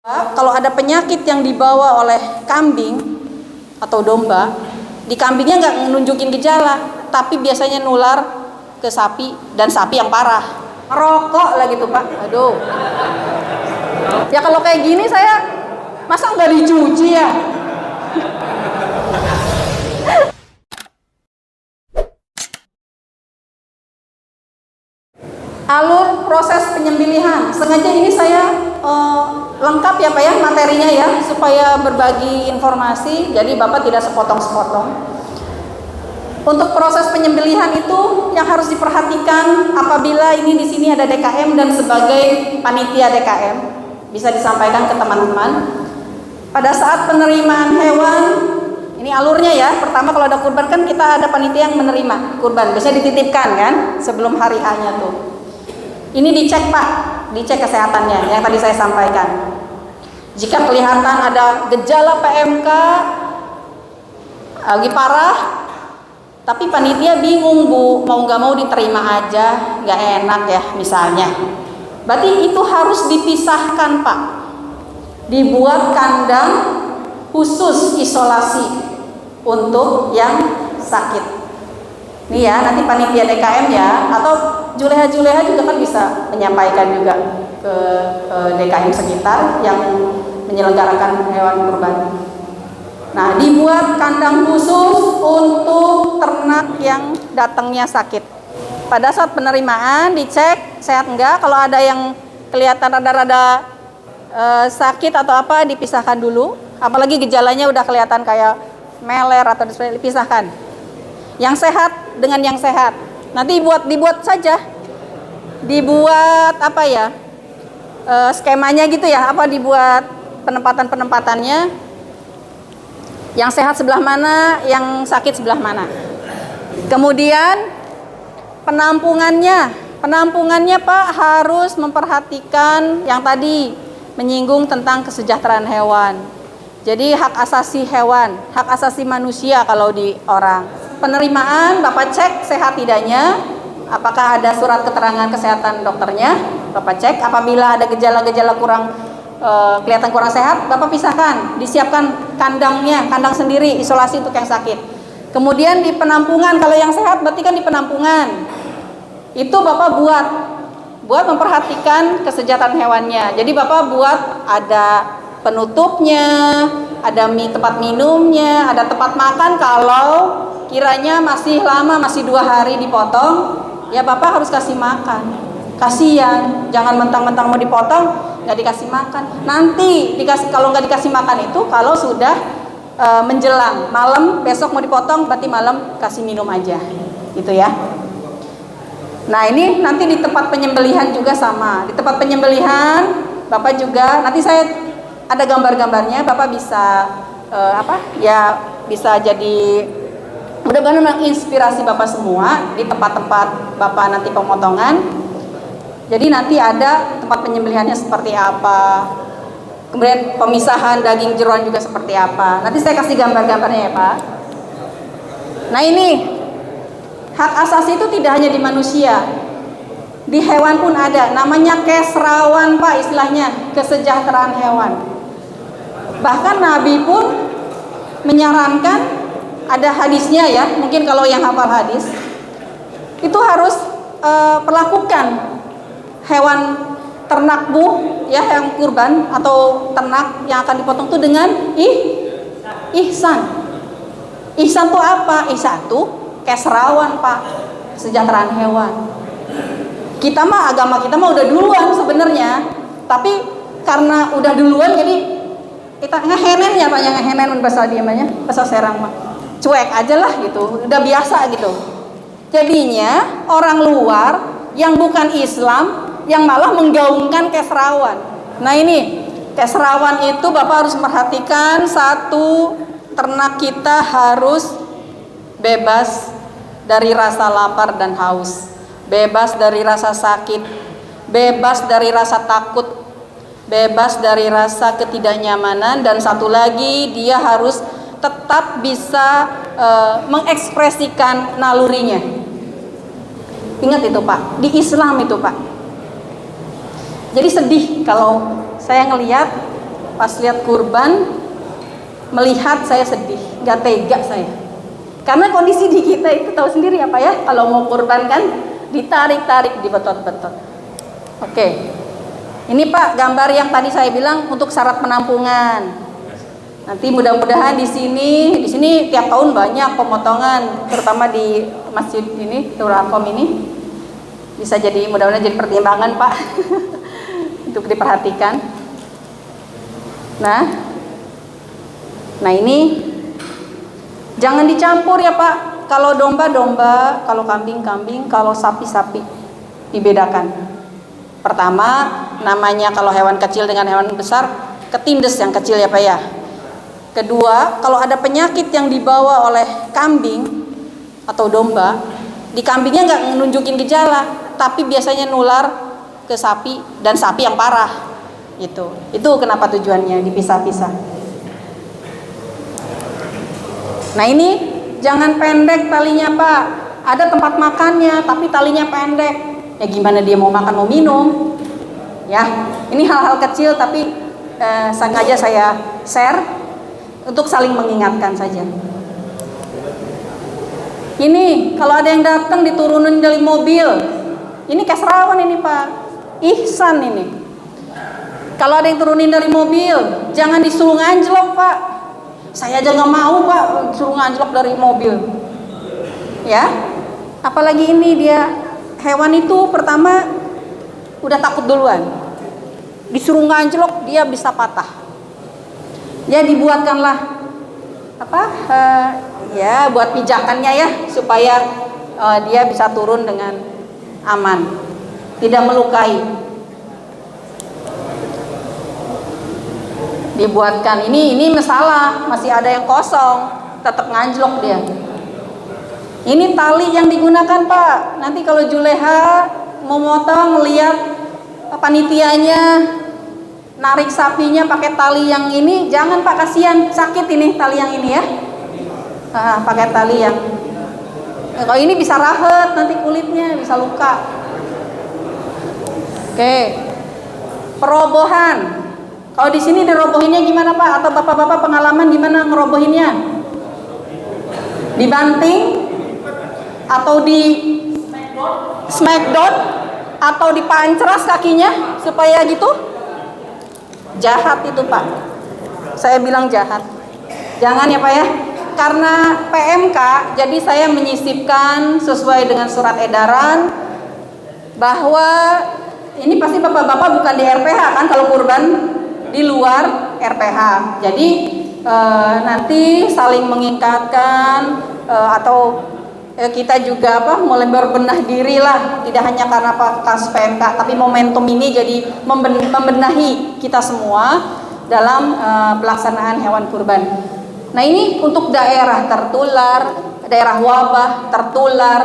Kalau ada penyakit yang dibawa oleh kambing atau domba, di kambingnya nggak menunjukin gejala, tapi biasanya nular ke sapi dan sapi yang parah. Merokok lah gitu Pak, aduh. Ya kalau kayak gini saya masa nggak dicuci ya? Alur proses penyembelihan, sengaja ini saya lengkap ya Pak ya materinya ya, supaya berbagi informasi, jadi Bapak tidak sepotong-sepotong. Untuk proses penyembelihan itu yang harus diperhatikan apabila ini di sini ada DKM dan sebagai panitia DKM, bisa disampaikan ke teman-teman. Pada saat penerimaan hewan, ini alurnya ya. Pertama kalau ada kurban kan kita ada panitia yang menerima kurban, biasanya dititipkan kan sebelum hari H-nya tuh. Ini dicek Pak, dicek kesehatannya yang tadi saya sampaikan. Jika kelihatan ada gejala PMK lagi parah, tapi panitia bingung Bu, mau nggak mau diterima aja, nggak enak ya misalnya. Berarti itu harus dipisahkan Pak, dibuat kandang khusus isolasi untuk yang sakit. Nih ya, nanti panitia DKM ya, atau juleha-juleha juga kan bisa menyampaikan juga ke DKM sekitar yang menyelenggarakan hewan kurban. Nah, dibuat kandang khusus untuk ternak yang datangnya sakit. Pada saat penerimaan dicek sehat enggak, kalau ada yang kelihatan rada-rada sakit atau apa dipisahkan dulu, apalagi gejalanya udah kelihatan kayak meler atau dipisahkan. Yang sehat dengan yang sehat. Nanti dibuat saja. Dibuat apa ya? Skemanya gitu ya, apa dibuat penempatannya. Yang sehat sebelah mana, yang sakit sebelah mana. Kemudian penampungannya Pak harus memperhatikan yang tadi menyinggung tentang kesejahteraan hewan. Jadi hak asasi hewan, hak asasi manusia kalau di orang. Penerimaan Bapak cek sehat tidaknya, apakah ada surat keterangan kesehatan dokternya, Bapak cek. Apabila ada gejala-gejala kelihatan kurang sehat, Bapak pisahkan, disiapkan kandangnya, kandang sendiri, isolasi untuk yang sakit. Kemudian di penampungan, kalau yang sehat berarti kan di penampungan. Itu Bapak buat memperhatikan kesejahteraan hewannya. Jadi Bapak buat ada penutupnya, ada tempat minumnya, ada tempat makan. Kalau kiranya masih lama, masih 2 hari dipotong, ya Bapak harus kasih makan. Kasihan, jangan mentang-mentang mau dipotong nggak dikasih makan. Nanti kalau nggak dikasih makan itu kalau sudah menjelang malam, besok mau dipotong berarti malam kasih minum aja, gitu ya. Nah ini nanti di tempat penyembelihan juga sama. Di tempat penyembelihan Bapak juga nanti saya ada gambar-gambarnya, Bapak bisa bisa jadi mudah-mudahan menginspirasi Bapak semua di tempat-tempat Bapak nanti pemotongan. Jadi nanti ada tempat penyembelihannya seperti apa, kemudian pemisahan daging jeroan juga seperti apa. Nanti saya kasih gambar-gambarnya ya Pak. Nah ini hak asasi itu tidak hanya di manusia, di hewan pun ada. Namanya kesrawan Pak, istilahnya kesejahteraan hewan. Bahkan Nabi pun menyarankan, ada hadisnya ya, mungkin kalau yang hafal hadis itu harus perlakukan hewan ternak ya, yang kurban atau ternak yang akan dipotong itu dengan ihsan. Ihsan itu apa? Ihsan itu keserawan Pak, kesejahteraan hewan. Kita mah agama kita mah udah duluan sebenarnya, tapi karena udah duluan jadi kita ngehenen ya Pak, yang ngehenen bahasa diamanya, bahasa Serang mah cuek aja lah gitu, udah biasa gitu. Jadinya orang luar yang bukan Islam yang malah menggaungkan keserawan. Nah ini keserawan itu Bapak harus memperhatikan, satu, ternak kita harus bebas dari rasa lapar dan haus, bebas dari rasa sakit, bebas dari rasa takut, bebas dari rasa ketidaknyamanan, dan satu lagi dia harus tetap bisa mengekspresikan nalurinya. Ingat itu Pak, di Islam itu Pak. Jadi sedih kalau saya ngelihat pas lihat kurban, melihat saya sedih, nggak tega saya. Karena kondisi di kita itu tahu sendiri apa ya, kalau mau kurban kan ditarik-tarik, dibetot-betot. Oke, ini Pak gambar yang tadi saya bilang untuk syarat penampungan. Nanti mudah-mudahan di sini tiap tahun banyak pemotongan, terutama di masjid ini, Nurul Arkom ini, bisa jadi mudah-mudahan jadi pertimbangan Pak untuk diperhatikan. Nah ini jangan dicampur ya Pak. Kalau domba-domba, kalau kambing-kambing, kalau sapi-sapi dibedakan. Pertama, namanya kalau hewan kecil dengan hewan besar, ketindes yang kecil ya Pak ya. Kedua, kalau ada penyakit yang dibawa oleh kambing atau domba, di kambingnya nggak nunjukin gejala, tapi biasanya nular ke sapi dan sapi yang parah. Itu kenapa tujuannya dipisah-pisah. Nah ini jangan pendek talinya Pak. Ada tempat makannya tapi talinya pendek. Ya gimana dia mau makan mau minum? Ya ini hal-hal kecil tapi sengaja saya share untuk saling mengingatkan saja. Ini kalau ada yang datang diturunin dari mobil, ini Kesrawan ini Pak, Ihsan ini. Kalau ada yang turunin dari mobil, jangan disuruh anjlok Pak. Saya aja nggak mau Pak suruh anjlok dari mobil. Ya, apalagi ini dia hewan itu pertama udah takut duluan, disuruh anjlok dia bisa patah. Ya dibuatkanlah ya buat pijakannya ya supaya dia bisa turun dengan aman, tidak melukai. Dibuatkan ini masalah, masih ada yang kosong, tetap nganjlok dia. Ini tali yang digunakan Pak. Nanti kalau Juleha mau motong, lihat panitianya narik sapinya pakai tali yang ini, jangan Pak, kasihan, sakit ini tali yang ini ya. Pakai tali yang kalau ini bisa rahet, nanti kulitnya bisa luka. Oke, perobohan. Kalau di sini dirobohinnya gimana Pak? Atau bapak-bapak pengalaman gimana ngerobohinnya? Dibanting atau di smackdown atau dipancras kakinya supaya gitu? Jahat itu Pak. Saya bilang jahat. Jangan ya Pak ya. Karena PMK, jadi saya menyisipkan sesuai dengan surat edaran bahwa ini pasti bapak-bapak bukan di RPH kan kalau kurban di luar RPH. Jadi nanti saling mengingatkan atau kita juga mulai berbenah diri lah, tidak hanya karena kasus PMK, tapi momentum ini jadi membenahi kita semua dalam pelaksanaan hewan kurban. Nah ini untuk daerah tertular, daerah wabah tertular,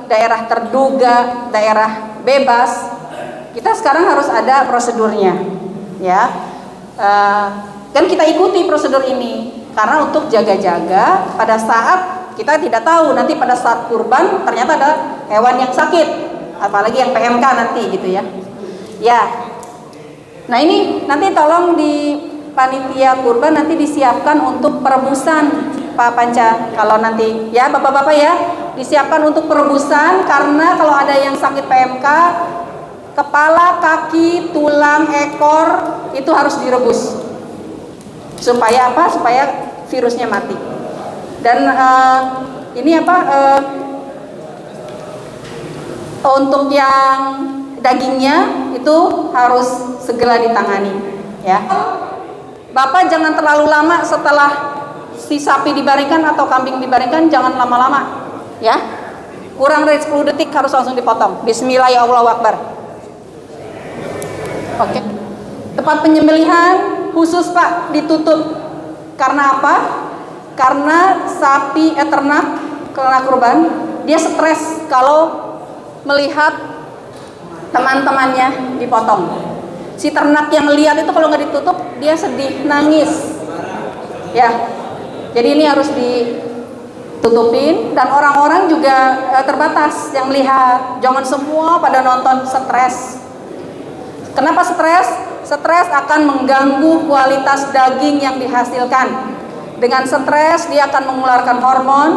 daerah terduga, daerah bebas, kita sekarang harus ada prosedurnya, ya. Dan kita ikuti prosedur ini karena untuk jaga-jaga pada saat kita tidak tahu nanti pada saat kurban ternyata ada hewan yang sakit, apalagi yang PMK nanti gitu ya. Ya. Nah ini nanti tolong di panitia kurban nanti disiapkan untuk perebusan Pak Panca. Kalau nanti ya bapak-bapak ya disiapkan untuk perebusan karena kalau ada yang sakit PMK, kepala, kaki, tulang, ekor itu harus direbus. Supaya apa? Supaya virusnya mati. Dan ini untuk yang dagingnya itu harus segera ditangani, ya. Bapak jangan terlalu lama setelah si sapi dibaringkan atau kambing dibaringkan, jangan lama-lama, ya. Kurang dari 10 detik harus langsung dipotong. Bismillah ya Allahu Akbar. Oke. Tempat penyembelihan khusus Pak ditutup. Karena apa? Karena sapi ternak kurban dia stres kalau melihat teman-temannya dipotong. Si ternak yang lihat itu kalau nggak ditutup dia sedih, nangis, ya. Jadi ini harus ditutupin dan orang-orang juga terbatas yang melihat. Jangan semua pada nonton stres. Kenapa stres? Stres akan mengganggu kualitas daging yang dihasilkan. Dengan stres dia akan mengeluarkan hormon,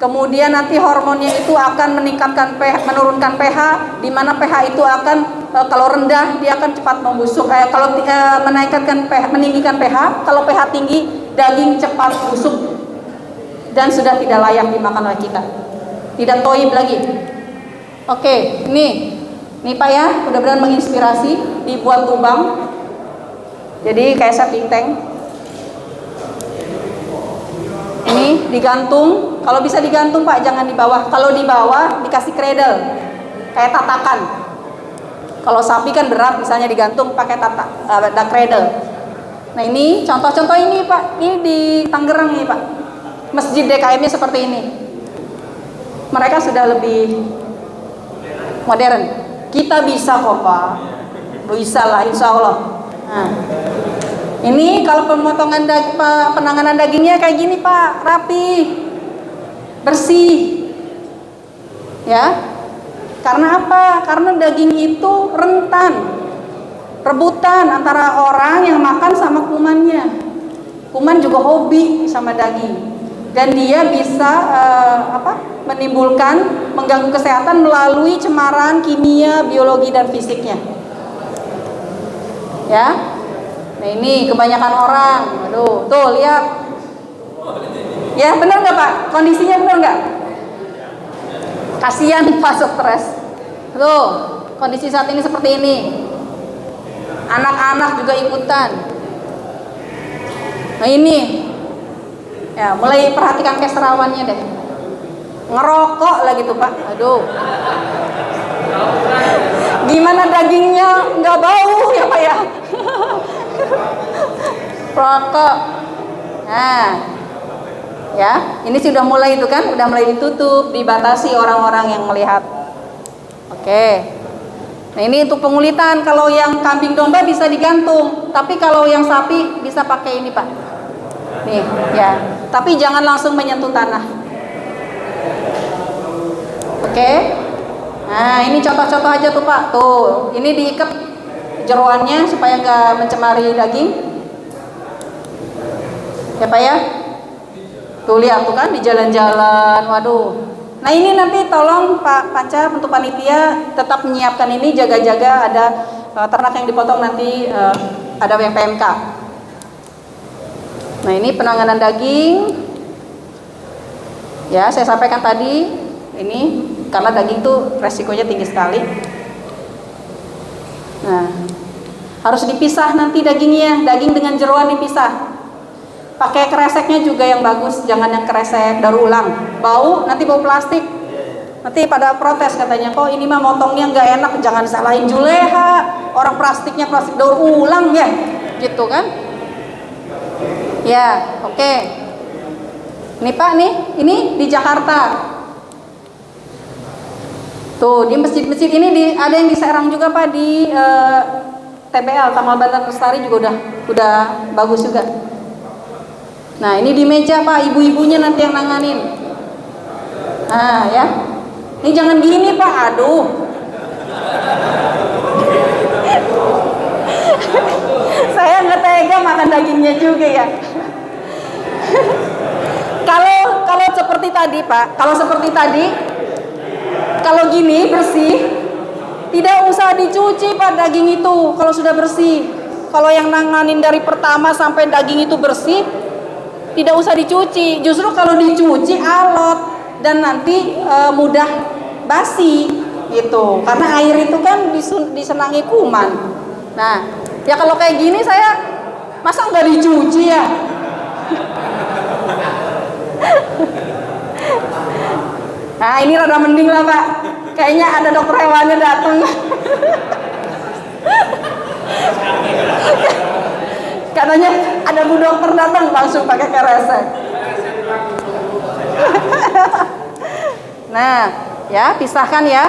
kemudian nanti hormonnya itu akan menurunkan pH, di mana pH itu akan kalau rendah dia akan cepat membusuk. Kalau meninggikan pH, kalau pH tinggi daging cepat busuk dan sudah tidak layak dimakan oleh kita, tidak toib lagi. Oke, ini Pak ya, mudah-mudahan menginspirasi, dibuat lubang. Jadi kayak septic tank. Ini digantung, kalau bisa digantung Pak, jangan di bawah. Kalau di bawah dikasih cradle, kayak tatakan. Kalau sapi kan berat, misalnya digantung pakai ada cradle. Nah ini contoh-contoh ini Pak, ini di Tangerang nih Pak. Masjid DKM-nya seperti ini. Mereka sudah lebih modern. Kita bisa kok Pak, bisa lah insya Allah. Nah, ini kalau penanganan dagingnya kayak gini Pak, rapi, bersih, ya. Karena apa? Karena daging itu rentan, rebutan antara orang yang makan sama kumannya. Kuman juga hobi sama daging. Dan dia bisa menimbulkan, mengganggu kesehatan melalui cemaran kimia, biologi dan fisiknya. Ya. Nah ini kebanyakan orang, aduh, tuh lihat. Ya benar nggak Pak? Kondisinya benar nggak? Kasihan Pak stres. Tuh kondisi saat ini seperti ini. Anak-anak juga ikutan. Nah ini. Ya, mulai perhatikan keserawannya deh. Ngerokok lagi tuh Pak. Aduh. Gimana dagingnya nggak bau ya Pak ya? Rokok. Nah, ya, ini sudah mulai itu kan, udah mulai ditutup, dibatasi orang-orang yang melihat. Oke. Nah ini untuk pengulitan. Kalau yang kambing domba bisa digantung, tapi kalau yang sapi bisa pakai ini Pak. Nih, ya. Tapi jangan langsung menyentuh tanah. Oke. Nah, ini contoh-contoh aja tuh Pak. Tuh, ini diikat jeroannya supaya nggak mencemari daging. Ya Pak ya. Tuh lihat tuh kan di jalan-jalan. Waduh. Nah, ini nanti tolong Pak Panca untuk panitia tetap menyiapkan ini, jaga-jaga ada ternak yang dipotong nanti ada yang PMK. Nah ini penanganan daging. Ya saya sampaikan tadi ini karena daging tuh resikonya tinggi sekali. Nah harus dipisah nanti dagingnya, daging dengan jeroan dipisah. Pakai kreseknya juga yang bagus, jangan yang kresek daur ulang. Bau, nanti bau plastik. Nanti pada protes katanya, kok ini mah motongnya nggak enak, jangan salahin Juleha. Orang plastiknya plastik daur ulang ya, gitu kan? Ya, oke. Nih Pak nih, ini di Jakarta. Tuh di masjid-masjid ini ada yang di Serang juga Pak, di TBL Taman Bantar Lestari juga udah bagus juga. Nah ini di meja Pak, ibu-ibunya nanti yang nanganin. Nah ya, ini jangan gini Pak, aduh. Saya nggak tega makan dagingnya juga ya. Kalau seperti tadi Pak, kalau gini bersih, tidak usah dicuci Pak daging itu kalau sudah bersih. Kalau yang nanganin dari pertama sampai daging itu bersih, tidak usah dicuci. Justru kalau dicuci alot dan nanti mudah basi gitu. Karena air itu kan disenangi kuman. Nah, ya kalau kayak gini saya masa nggak dicuci ya? Nah ini rada mending lah Pak. Kayaknya ada dokter hewannya datang. Katanya ada bu dokter datang langsung pakai kresek. Nah ya pisahkan ya.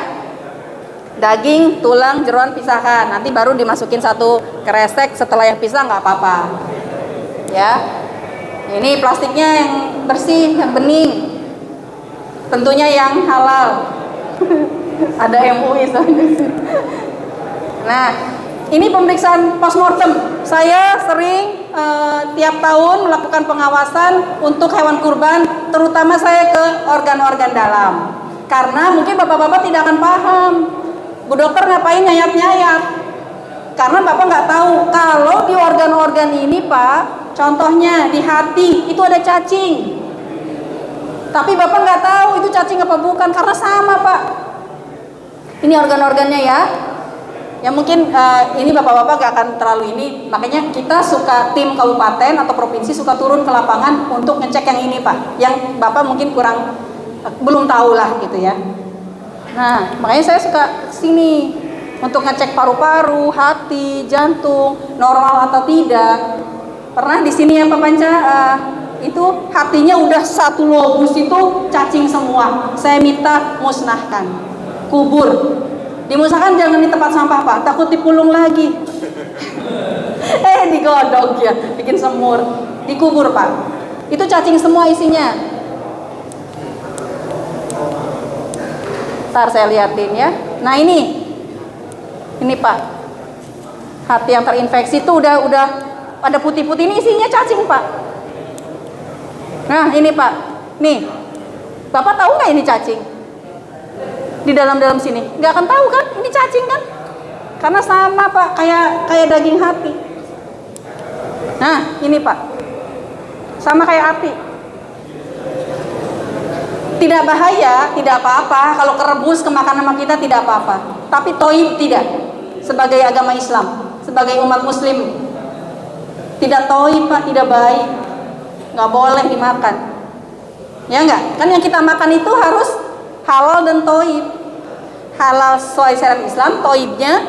Daging, tulang, jeroan pisahkan. Nanti baru dimasukin satu kresek. Setelah yang pisah nggak apa-apa. Ya. Ini plastiknya yang bersih, yang bening. Tentunya yang halal. Ada MUI soalnya. Nah, Ini pemeriksaan postmortem. Saya sering tiap tahun melakukan pengawasan untuk hewan kurban, terutama saya ke organ-organ dalam. Karena mungkin bapak-bapak tidak akan paham, Bu dokter ngapain nyayat-nyayat. Karena bapak nggak tahu kalau di organ-organ ini Pak, contohnya di hati itu ada cacing. Tapi bapak nggak tahu itu cacing apa bukan, karena sama Pak. Ini organ-organnya ya. Ya mungkin ini bapak-bapak gak akan terlalu ini, makanya kita suka tim kabupaten atau provinsi suka turun ke lapangan untuk ngecek yang ini Pak, yang bapak mungkin kurang belum tahu lah gitu ya. Nah makanya saya suka sini untuk ngecek paru-paru, hati, jantung normal atau tidak. Pernah di sini ya Pak Panca, itu hatinya udah satu lobus itu cacing semua. Saya minta musnahkan, kubur. Dimusnahkan jangan di tempat sampah Pak, takut dipulung lagi. Digodok ya, bikin semur. Dikubur Pak. Itu cacing semua isinya. Ntar saya liatin ya. Nah ini Pak. Hati yang terinfeksi itu udah ada putih-putih, ini isinya cacing Pak. Nah ini Pak. Nih. Bapak tahu nggak ini cacing? Di dalam sini nggak akan tahu kan ini cacing kan, karena sama Pak, kayak daging hati. Nah ini Pak, sama kayak hati. Tidak bahaya, tidak apa-apa kalau kerebus kemakan sama kita, tidak apa-apa. Tapi toib tidak, sebagai agama Islam, sebagai umat muslim tidak toib Pak, tidak baik, nggak boleh dimakan ya. Nggak kan, yang kita makan itu harus halal dan toib. Halal sesuai syariat Islam, toibnya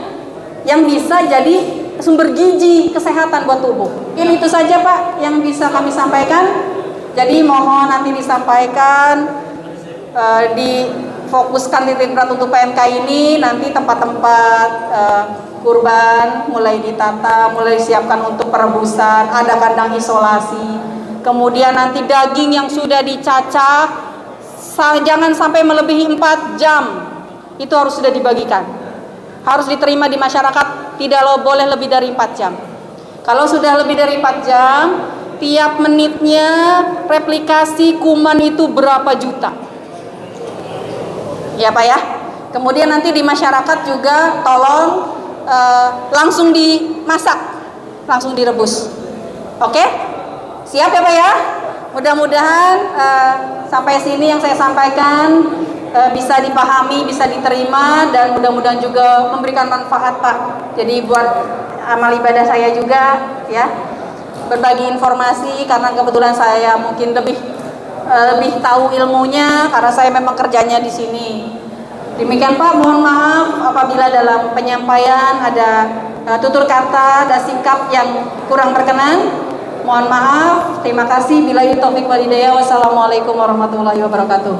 yang bisa jadi sumber gizi kesehatan buat tubuh. Ini itu saja Pak yang bisa kami sampaikan. Jadi mohon nanti disampaikan, difokuskan titik berat untuk PMK ini. Nanti tempat-tempat kurban mulai ditata, mulai disiapkan untuk perebusan, ada kandang isolasi. Kemudian nanti daging yang sudah dicacah jangan sampai melebihi 4 jam. Itu harus sudah dibagikan, harus diterima di masyarakat, tidak boleh lebih dari 4 jam. Kalau sudah lebih dari 4 jam, tiap menitnya replikasi kuman itu berapa juta ya Pak ya. Kemudian nanti di masyarakat juga tolong langsung dimasak, langsung direbus. Oke? Siap ya Pak ya? Mudah-mudahan sampai sini yang saya sampaikan bisa dipahami, bisa diterima, dan mudah-mudahan juga memberikan manfaat Pak. Jadi buat amal ibadah saya juga ya, berbagi informasi, karena kebetulan saya mungkin lebih tahu ilmunya karena saya memang kerjanya di sini. Demikian Pak, mohon maaf apabila dalam penyampaian ada tutur kata dan sikap yang kurang berkenan. Mohon maaf. Terima kasih. Billahi taufik wal hidayah. Wassalamualaikum warahmatullahi wabarakatuh.